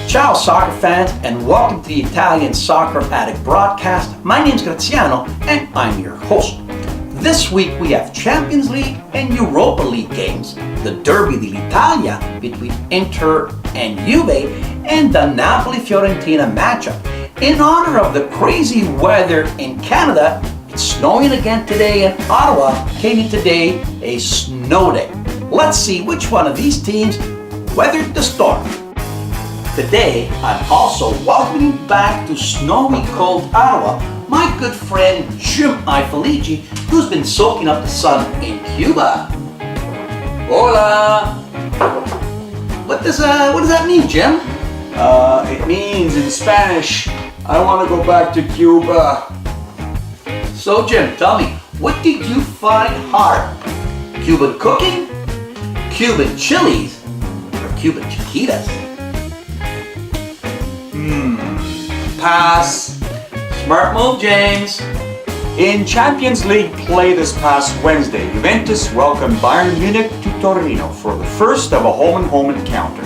Ciao soccer fans and welcome to the Italian Soccer Addict broadcast. My name is Graziano and I'm your host. This week we have Champions League and Europa League games, the Derby d'Italia between Inter and Juve, and the Napoli-Fiorentina matchup. In honor of the crazy weather in Canada, it's snowing again today and Ottawa came in today a snow day. Let's see which one of these teams weathered the storm. Today, I'm also welcoming back to snowy cold Ottawa my good friend Jim Ifelici, who's been soaking up the sun in Cuba. Hola! What does that mean, Jim? It means in Spanish, I want to go back to Cuba. So Jim, tell me, what did you find hard? Cuban cooking? Cuban chilies? Or Cuban chiquitas? Pass. Smart move, James. In Champions League play this past Wednesday, Juventus welcomed Bayern Munich to Torino for the first of a home-and-home encounter.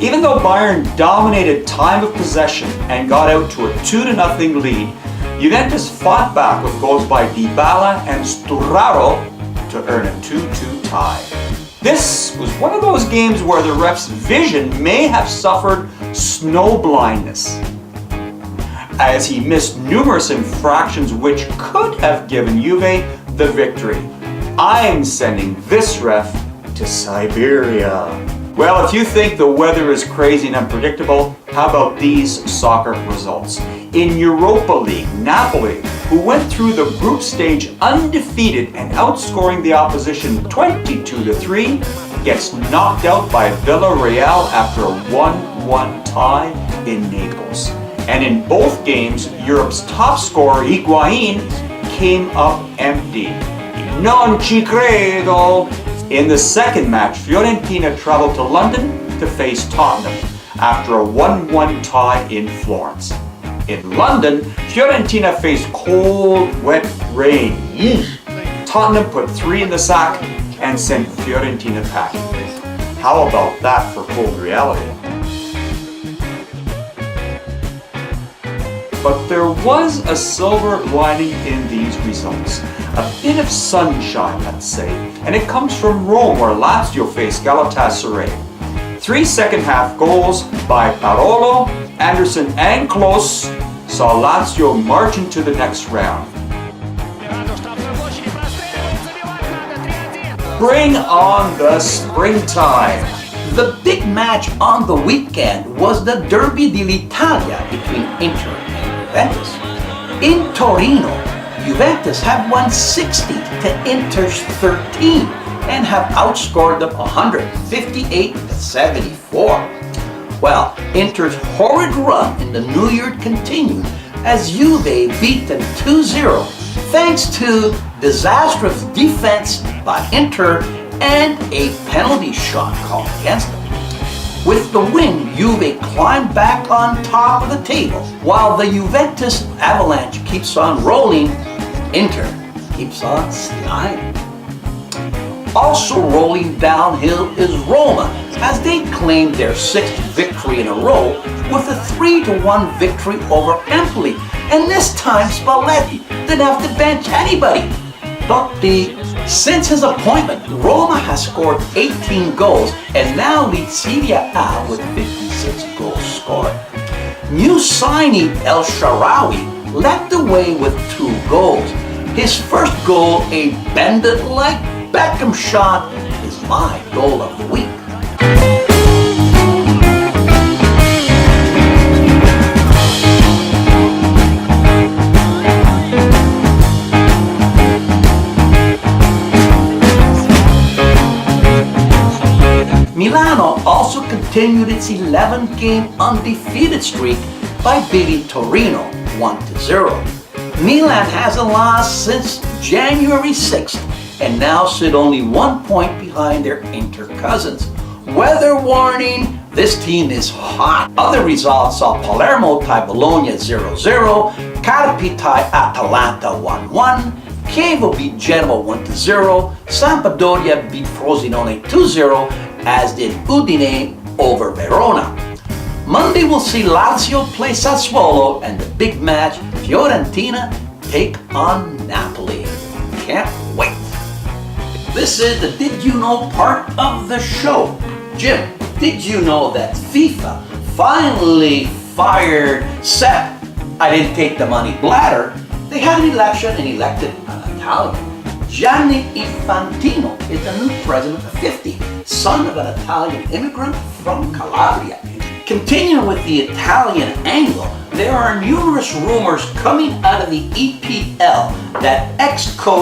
Even though Bayern dominated time of possession and got out to a 2-0 lead, Juventus fought back with goals by Dybala and Sturaro to earn a 2-2 tie. This was one of those games where the ref's vision may have suffered snow blindness, as he missed numerous infractions which could have given Juve the victory. I'm sending this ref to Siberia. Well, if you think the weather is crazy and unpredictable, how about these soccer results? In Europa League, Napoli, who went through the group stage undefeated and outscoring the opposition 22-3, gets knocked out by Villarreal after a 1-1 tie in Naples. And in both games, Europe's top scorer, Higuain, came up empty. Non ci credo! In the second match, Fiorentina traveled to London to face Tottenham after a 1-1 tie in Florence. In London, Fiorentina faced cold, wet rain. Tottenham put 3 in the sack and sent Fiorentina packing. How about that for cold reality? But there was a silver lining in these results. A bit of sunshine, let's say, and it comes from Rome, where Lazio faced Galatasaray. 3 second-half goals by Parolo, Anderson, and Klose saw Lazio march into the next round. Bring on the springtime! The big match on the weekend was the Derby d'Italia between Inter and Juventus. In Torino, Juventus have won 60 to Inter's 13 and have outscored them 158 to 74. Well, Inter's horrid run in the New Year continued as Juve beat them 2-0 thanks to disastrous defense by Inter and a penalty shot called against them. With the win, Juve climbed back on top of the table. While the Juventus avalanche keeps on rolling, Inter keeps on sliding. Also rolling downhill is Roma, as they claimed their 6th victory in a row with a 3-1 victory over Empoli. And this time Spalletti didn't have to bench anybody. Totti. Since his appointment, Roma has scored 18 goals and now leads Serie A with 56 goals scored. New signee El Shaarawy led the way with 2 goals. His first goal, a bend-it-like Beckham shot, is my goal of the week. Milano also continued its 11-game undefeated streak by beating Torino 1-0. Milan hasn't lost since January 6th and now sit only 1 point behind their Inter cousins. Weather warning, this team is hot. Other results saw Palermo tie Bologna 0-0, Carpi tie Atalanta 1-1, Chievo beat Genoa 1-0, Sampdoria beat Frosinone 2-0, as did Udine over Verona. Monday we'll see Lazio play Sassuolo, and the big match, Fiorentina take on Napoli. Can't wait. This is the Did You Know part of the show. Jim, did you know that FIFA finally fired Sepp? I didn't take the money Blatter. They had an election and elected an Italian. Gianni Infantino is the new president of 50, son of an Italian immigrant from Calabria. Continuing with the Italian angle, there are numerous rumors coming out of the EPL that ex-Juve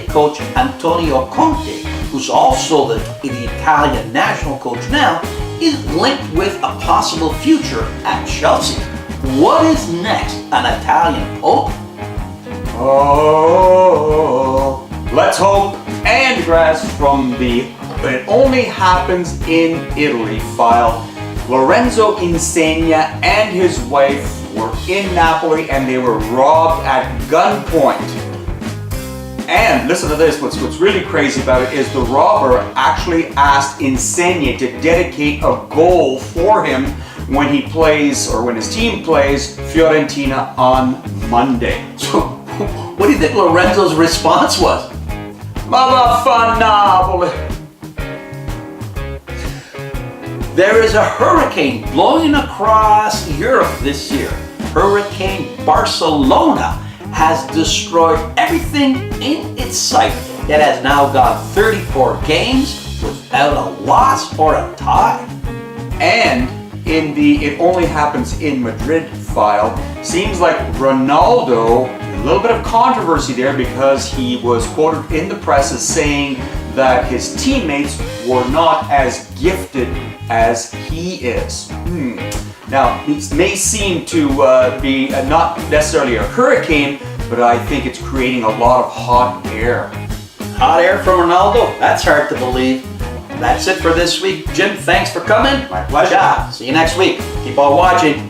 coach Antonio Conte, who's also the Italian national coach now, is linked with a possible future at Chelsea. What is next? An Italian pope? Oh, let's hope and grasp from the It Only Happens in Italy file. Lorenzo Insegna and his wife were in Napoli and they were robbed at gunpoint. And listen to this, what's really crazy about it is the robber actually asked Insegna to dedicate a goal for him when he plays, or when his team plays, Fiorentina on Monday. So, what do you think Lorenzo's response was? Napoli. There is a hurricane blowing across Europe this year. Hurricane Barcelona has destroyed everything in its sight. It has now gone 34 games without a loss or a tie. And in the It Only Happens in Madrid file, seems like Ronaldo, a little bit of controversy there because he was quoted in the press as saying that his teammates were not as gifted as he is. Now, it may seem to be not necessarily a hurricane, but I think it's creating a lot of hot air. Hot air from Ronaldo? That's hard to believe. That's it for this week. Jim, thanks for coming. My pleasure. See you next week. Keep on watching.